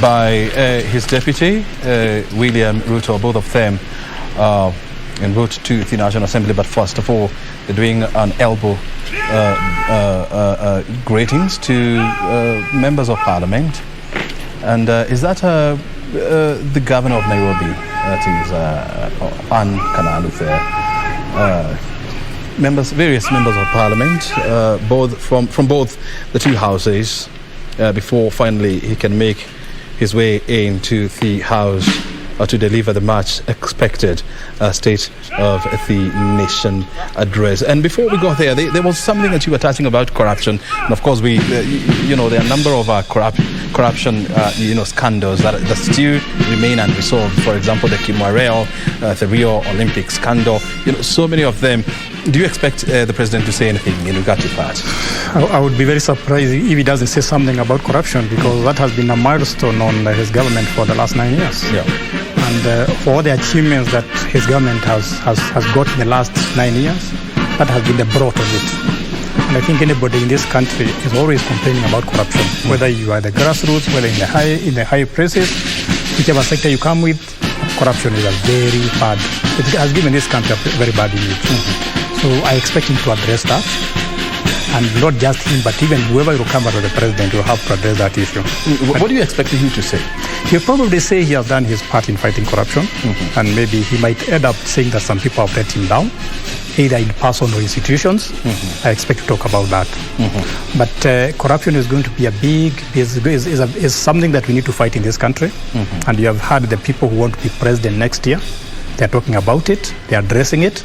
by his deputy, William Ruto, both of them en route to the National Assembly. But first of all, they're doing an elbow greetings to members of parliament. And is that the governor of Nairobi, that is Ann Kanalu there, various members of parliament, both from both the two houses, before finally he can make his way into the house to deliver the much expected State of the Nation address. And before we got there, there was something that you were touching about corruption. And of course, there are a number of corruption scandals that still remain unresolved. For example, the Kimwarel, the Rio Olympic scandal, so many of them. Do you expect the president to say anything in regard to that? I would be very surprised if he doesn't say something about corruption, because that has been a milestone on his government for the last 9 years. Yeah. And for all the achievements that his government has got in the last 9 years, that has been the broth of it. And I think anybody in this country is always complaining about corruption, whether you are the grassroots, whether in the high places, whichever sector you come with, corruption is a very bad. It has given this country a very bad image. So I expect him to address that, and not just him, but even whoever will come out of the president will have to address that issue. What do you expect him to say? He'll probably say he has done his part in fighting corruption, and maybe he might end up saying that some people have let him down, either in person or institutions. I expect to talk about that. But corruption is going to be is something that we need to fight in this country. And you have heard the people who want to be president next year. They're talking about it. They're addressing it.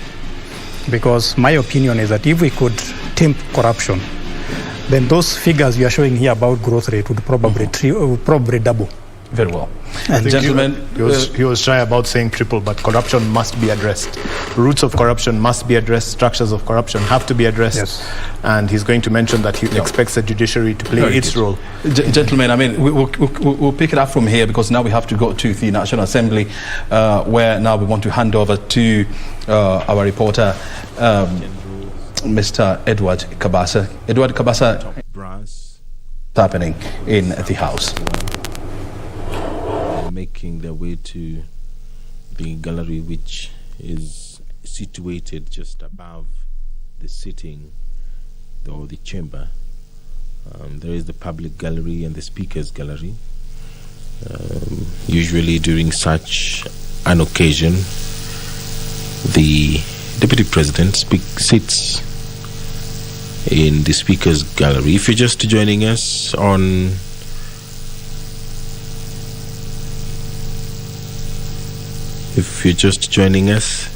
Because my opinion is that if we could tame corruption, then those figures you are showing here about growth rate would probably double. Very well. And gentlemen, he was shy about saying triple, but corruption must be addressed. Roots of corruption must be addressed. Structures of corruption have to be addressed. Yes. And he's going to mention that he expects the judiciary to play its role. Gentlemen, I mean, we'll pick it up from here, because now we have to go to the National Assembly, where now we want to hand over to our reporter, Mr. Edward Kabasa. Edward Kabasa, what's happening in the House? Making their way to the gallery, which is situated just above the sitting or the chamber. There is the public gallery and the speaker's gallery. Usually during such an occasion, the deputy president sits in the speaker's gallery. If you're just joining us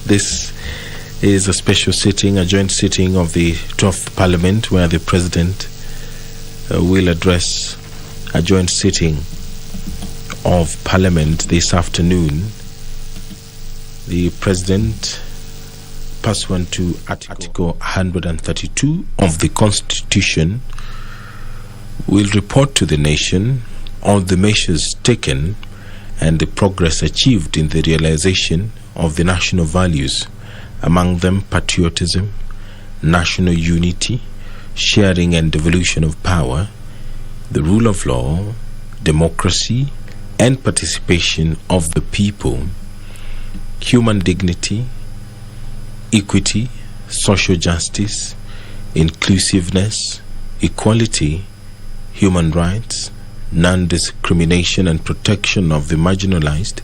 this is a special sitting, a joint sitting of the 12th Parliament, where the President will address a joint sitting of Parliament this afternoon. The President, pursuant to Article 132 of the Constitution, will report to the nation on the measures taken and the progress achieved in the realization of the national values, among them patriotism, national unity, sharing and devolution of power, the rule of law, democracy, and participation of the people, human dignity, equity, social justice, inclusiveness, equality, human rights, non-discrimination and protection of the marginalized,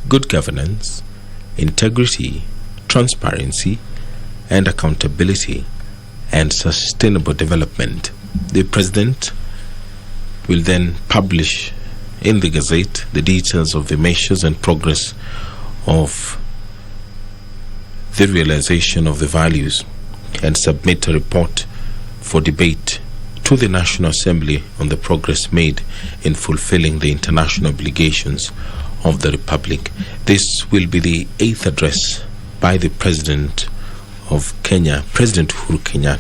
good governance, integrity, transparency, and accountability, and sustainable development. The President will then publish in the Gazette the details of the measures and progress of the realization of the values, and submit a report for debate to the National Assembly on the progress made in fulfilling the international obligations of the Republic. This will be the 8th address by the President of Kenya, President Uhuru Kenyatta.